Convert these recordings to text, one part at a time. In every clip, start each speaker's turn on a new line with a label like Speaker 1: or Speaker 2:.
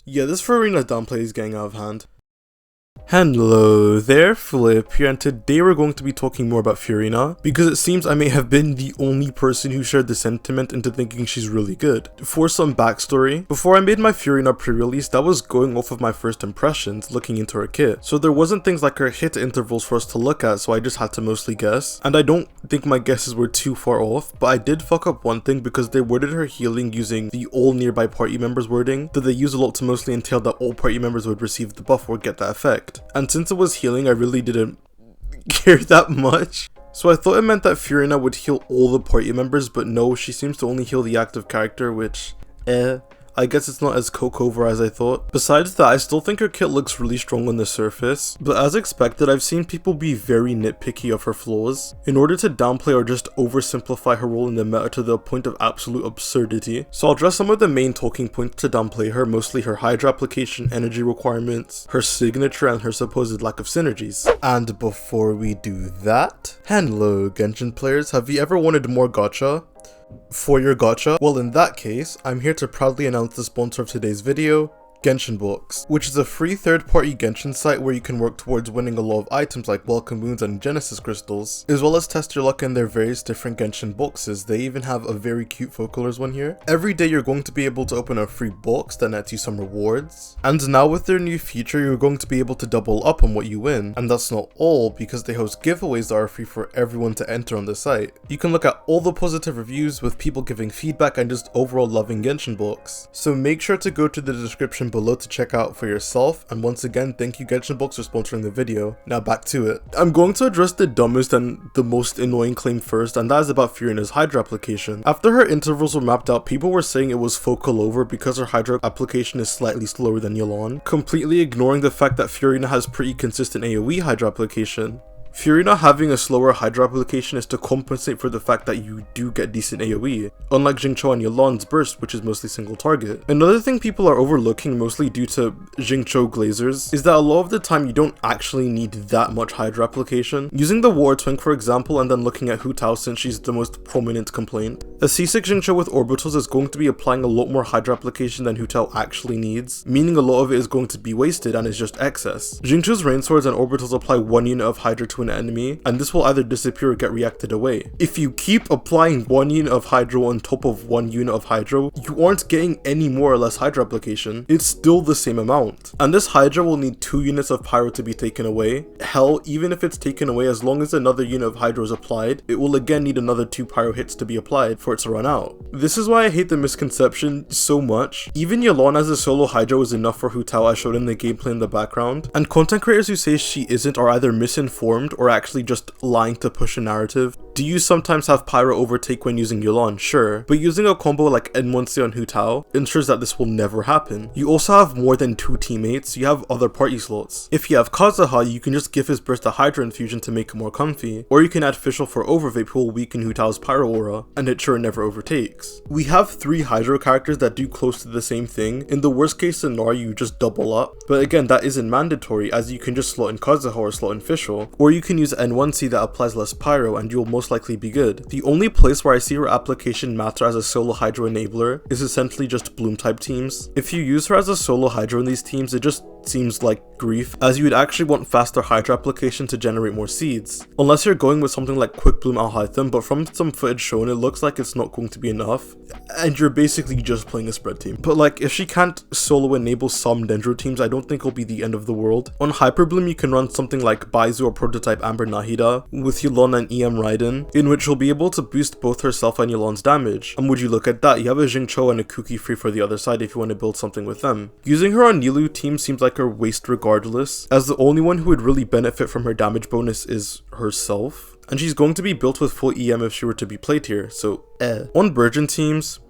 Speaker 1: Yeah, this Furina downplay is getting out of hand. Hello there, Flip here, and today we're going to be talking more about Furina, because it seems I may have been the only person who shared the sentiment into thinking she's really good. For some backstory, before I made my Furina pre-release, that was going off of my first impressions, looking into her kit. So there wasn't things like her hit intervals for us to look at, so I just had to mostly guess. And I don't think my guesses were too far off, but I did fuck up one thing because they worded her healing using the all nearby party members wording that they use a lot to mostly entail that all party members would receive the buff or get that effect. And since it was healing, I really didn't care that much. So I thought it meant that Furina would heal all the party members, but no, she seems to only heal the active character, which, I guess it's not as coke-over as I thought. Besides that, I still think her kit looks really strong on the surface, but as expected, I've seen people be very nitpicky of her flaws in order to downplay or just oversimplify her role in the meta to the point of absolute absurdity. So I'll address some of the main talking points to downplay her, mostly her Hydra application, energy requirements, her signature, and her supposed lack of synergies. And before we do that, hello Genshin players, have you ever wanted more gacha? For your gacha? Well, in that case, I'm here to proudly announce the sponsor of today's video, Genshin Box, which is a free third-party Genshin site where you can work towards winning a lot of items like welcome moons and genesis crystals, as well as test your luck in their various different Genshin boxes. They even have a very cute Focalers one here. Every day you're going to be able to open a free box that nets you some rewards, and now with their new feature you're going to be able to double up on what you win. And that's not all, because they host giveaways that are free for everyone to enter on the site. You can look at all the positive reviews with people giving feedback and just overall loving Genshin Box. So make sure to go to the description below to check out for yourself, and once again, thank you Genshin Box for sponsoring the video. Now back to it. I'm going to address the dumbest and the most annoying claim first, and that is about Furina's Hydra application. After her intervals were mapped out, people were saying it was focal over because her Hydra application is slightly slower than Yelan, completely ignoring the fact that Furina has pretty consistent AoE Hydra application. Furina having a slower Hydra application is to compensate for the fact that you do get decent AoE, unlike Xingqiu and Yelan's burst, which is mostly single target. Another thing people are overlooking, mostly due to Xingqiu glazers, is that a lot of the time you don't actually need that much Hydra application. Using the War Twink for example, and then looking at Hu Tao since she's the most prominent complaint, a C6 Xingqiu with orbitals is going to be applying a lot more Hydra application than Hu Tao actually needs, meaning a lot of it is going to be wasted and is just excess. Xingqiu's rain swords and orbitals apply 1 unit of Hydra to an enemy, and this will either disappear or get reacted away. If you keep applying 1 unit of Hydra on top of 1 unit of Hydra, you aren't getting any more or less Hydra application. It's still the same amount. And this Hydra will need 2 units of Pyro to be taken away. Hell, even if it's taken away, as long as another unit of Hydra is applied, it will again need another 2 Pyro hits to be applied for it to run out. This is why I hate the misconception so much. Even Yelan as a solo Hydra was enough for Hu Tao, I showed in the gameplay in the background, and content creators who say she isn't are either misinformed or actually just lying to push a narrative. Do you sometimes have Pyro overtake when using Yelan? Sure, but using a combo like N1C on Hu Tao ensures that this will never happen. You also have more than 2 teammates, you have other party slots. If you have Kazuha, you can just give his burst a Hydra infusion to make him more comfy, or you can add Fischl for Overvape who will weaken Hu Tao's Pyro aura, and it sure never overtakes. We have 3 Hydra characters that do close to the same thing. In the worst case scenario, you just double up, but again that isn't mandatory, as you can just slot in Kazuha or slot in Fischl, or you can use N1C that applies less Pyro and you'll most likely be good. The only place where I see her application matter as a solo Hydra enabler is essentially just Bloom type teams. If you use her as a solo Hydra in these teams, it just seems like grief, as you would actually want faster Hydra application to generate more seeds. Unless you're going with something like Quick Bloom Alhaitham, but from some footage shown it looks like it's not going to be enough, and you're basically just playing a spread team. But like, if she can't solo enable some Dendro teams, I don't think it'll be the end of the world. On Hyper Bloom you can run something like Baizu or Prototype Amber Nahida with Yelan and EM Raiden, in which she'll be able to boost both herself and Yelan's damage. And would you look at that, you have a Xingqiu and a Kuki free for the other side if you want to build something with them. Using her on Nilou team seems like a waste regardless, as the only one who would really benefit from her damage bonus is herself, and she's going to be built with full EM if she were to be played here, so On Virgin teams,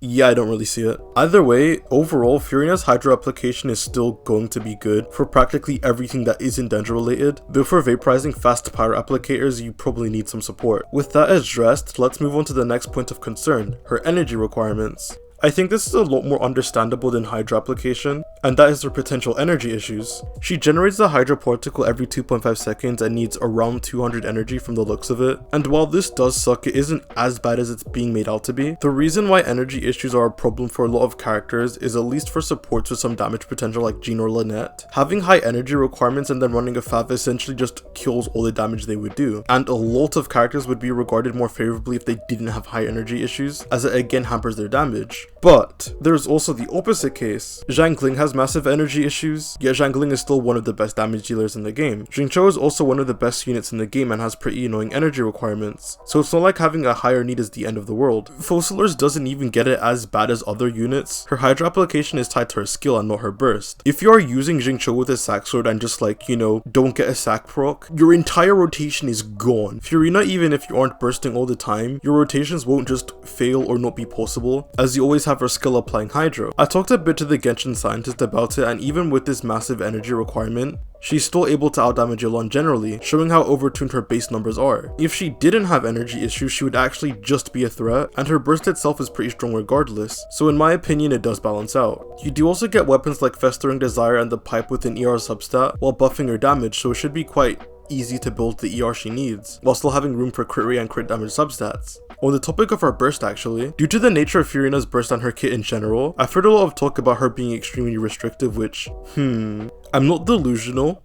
Speaker 1: yeah, I don't really see it. Either way, overall, Furina's Hydra application is still going to be good for practically everything that isn't Dendro related, though for vaporizing fast Pyro applicators, you probably need some support. With that addressed, let's move on to the next point of concern, her energy requirements. I think this is a lot more understandable than Hydra application, and that is her potential energy issues. She generates the Hydra particle every 2.5 seconds and needs around 200 energy from the looks of it, and while this does suck, it isn't as bad as it's being made out to be. The reason why energy issues are a problem for a lot of characters is, at least for supports with some damage potential like Jean or Lynette, having high energy requirements and then running a FAV essentially just kills all the damage they would do, and a lot of characters would be regarded more favorably if they didn't have high energy issues, as it again hampers their damage. But there's also the opposite case. Zhang Ling has massive energy issues, yet Zhang Ling is still one of the best damage dealers in the game. Xingqiu is also one of the best units in the game and has pretty annoying energy requirements, so it's not like having a higher need is the end of the world. Focalors doesn't even get it as bad as other units. Her Hydra application is tied to her skill and not her burst. If you are using Xingqiu with a sack sword and just like, you know, don't get a sack proc, your entire rotation is gone. Furina, even if you aren't bursting all the time, your rotations won't just fail or not be possible, as you always have her skill applying Hydra. I talked a bit to the Genshin scientist about it, and even with this massive energy requirement, she's still able to outdamage Yelan generally, showing how overtuned her base numbers are. If she didn't have energy issues, she would actually just be a threat, and her burst itself is pretty strong regardless, so in my opinion it does balance out. You do also get weapons like Festering Desire and the Pipe with an ER substat while buffing her damage, so it should be quite easy to build the ER she needs, while still having room for crit rate and crit damage substats. On the topic of her burst actually, due to the nature of Furina's burst and her kit in general, I've heard a lot of talk about her being extremely restrictive, which, I'm not delusional,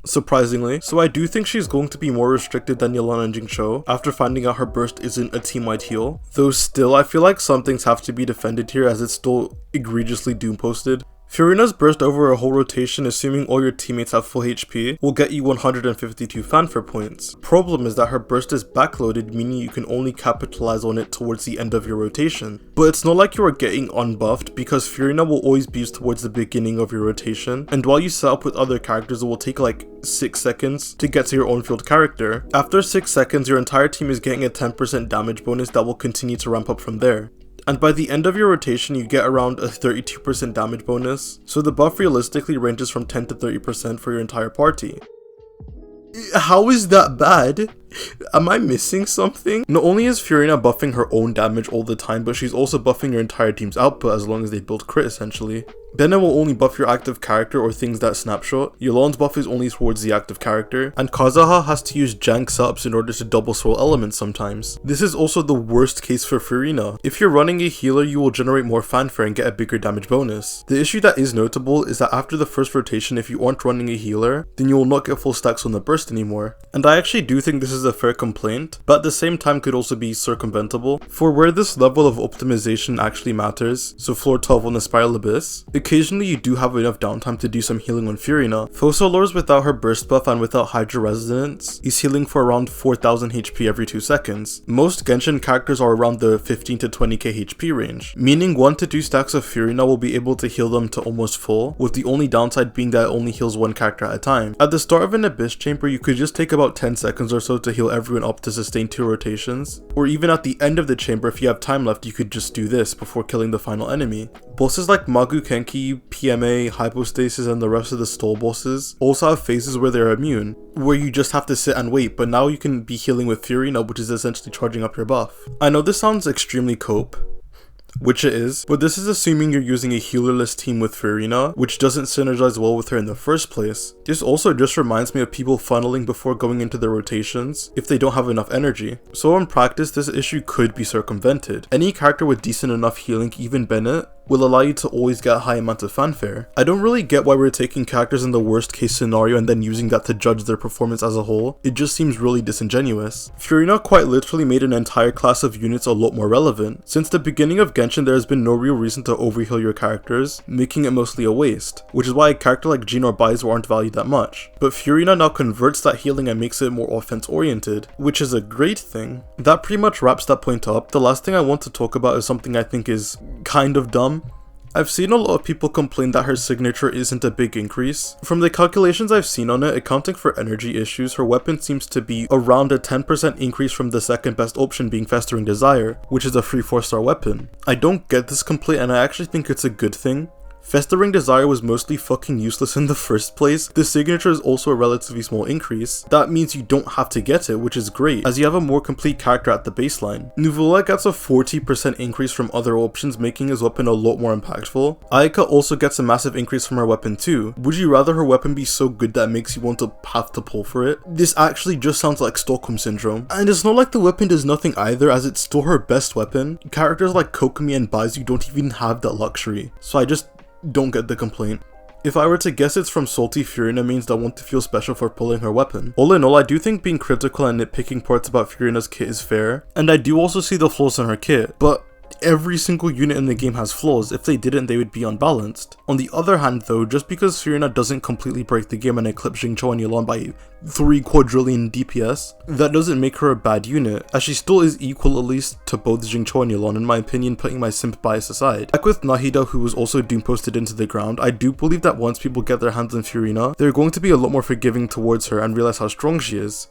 Speaker 1: surprisingly, so I do think she's going to be more restricted than Yelan and Xingqiu after finding out her burst isn't a team-wide heal, though still I feel like some things have to be defended here as it's still egregiously doom posted. Furina's burst over a whole rotation, assuming all your teammates have full HP, will get you 152 fanfare points. Problem is that her burst is backloaded, meaning you can only capitalize on it towards the end of your rotation. But it's not like you are getting unbuffed, because Furina will always be used towards the beginning of your rotation, and while you set up with other characters, it will take like 6 seconds to get to your own field character. After 6 seconds, your entire team is getting a 10% damage bonus that will continue to ramp up from there. And by the end of your rotation, you get around a 32% damage bonus, so the buff realistically ranges from 10 to 30% for your entire party. How is that bad? Am I missing something? Not only is Furina buffing her own damage all the time, but she's also buffing your entire team's output as long as they build crit essentially. Then it will only buff your active character or things that snapshot. Yelan's buff is only towards the active character, and Kazuha has to use jank subs in order to double swirl elements sometimes. This is also the worst case for Furina. If you're running a healer, you will generate more fanfare and get a bigger damage bonus. The issue that is notable is that after the first rotation, if you aren't running a healer, then you will not get full stacks on the burst anymore. And I actually do think this is a fair complaint, but at the same time could also be circumventable. For where this level of optimization actually matters, so floor 12 on the Spiral Abyss, occasionally you do have enough downtime to do some healing on Furina. Focalors without her burst buff and without Hydra Resonance is healing for around 4000 HP every 2 seconds. Most Genshin characters are around the 15 to 20k HP range, meaning 1 to 2 stacks of Furina will be able to heal them to almost full, with the only downside being that it only heals one character at a time. At the start of an Abyss chamber, you could just take about 10 seconds or so to heal everyone up to sustain 2 rotations, or even at the end of the chamber, if you have time left, you could just do this before killing the final enemy. Bosses like Magu Kenki, PMA, Hypostasis, and the rest of the stall bosses also have phases where they're immune, where you just have to sit and wait, but now you can be healing with Furina, which is essentially charging up your buff. I know this sounds extremely cope, which it is, but this is assuming you're using a healerless team with Furina, which doesn't synergize well with her in the first place. This also just reminds me of people funneling before going into their rotations if they don't have enough energy. So in practice, this issue could be circumvented. Any character with decent enough healing, even Bennett, will allow you to always get a high amount of fanfare. I don't really get why we're taking characters in the worst case scenario and then using that to judge their performance as a whole. It just seems really disingenuous. Furina quite literally made an entire class of units a lot more relevant. Since the beginning of Genshin, there has been no real reason to overheal your characters, making it mostly a waste, which is why a character like Jean or Baizu aren't valued that much. But Furina now converts that healing and makes it more offense oriented, which is a great thing. That pretty much wraps that point up. The last thing I want to talk about is something I think is kind of dumb. I've seen a lot of people complain that her signature isn't a big increase. From the calculations I've seen on it, accounting for energy issues, her weapon seems to be around a 10% increase from the second best option being Festering Desire, which is a free 4-star weapon. I don't get this complaint and I actually think it's a good thing. Festering Desire was mostly fucking useless in the first place. The signature is also a relatively small increase. That means you don't have to get it, which is great, as you have a more complete character at the baseline. Nuvula gets a 40% increase from other options, making his weapon a lot more impactful. Ayaka also gets a massive increase from her weapon too. Would you rather her weapon be so good that it makes you want to have to pull for it? This actually just sounds like Stockholm Syndrome. And it's not like the weapon does nothing either, as it's still her best weapon. Characters like Kokomi and Baizu don't even have that luxury, so I just don't get the complaint. If I were to guess, it's from Salty Furina means that I want to feel special for pulling her weapon. All in all, I do think being critical and nitpicking parts about Furina's kit is fair, and I do also see the flaws in her kit, but every single unit in the game has flaws. If they didn't, they would be unbalanced. On the other hand though, just because Furina doesn't completely break the game and eclipse Xingqiu and Yelan by 3 quadrillion DPS, that doesn't make her a bad unit, as she still is equal at least to both Xingqiu and Yelan in my opinion, putting my simp bias aside. Like with Nahida, who was also doom posted into the ground, I do believe that once people get their hands on Furina, they're going to be a lot more forgiving towards her and realize how strong she is.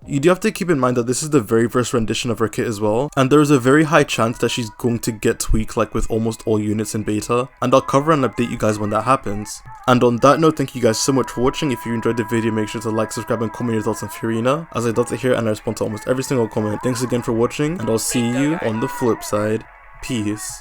Speaker 1: You do have to keep in mind that this is the very first rendition of her kit as well, and there is a very high chance that she's going to get tweaked like with almost all units in beta, and I'll cover and update you guys when that happens. And on that note, thank you guys so much for watching. If you enjoyed the video, make sure to like, subscribe, and comment your thoughts on Furina, as I'd love to hear and I respond to almost every single comment. Thanks again for watching, and I'll see you on the flip side. Peace.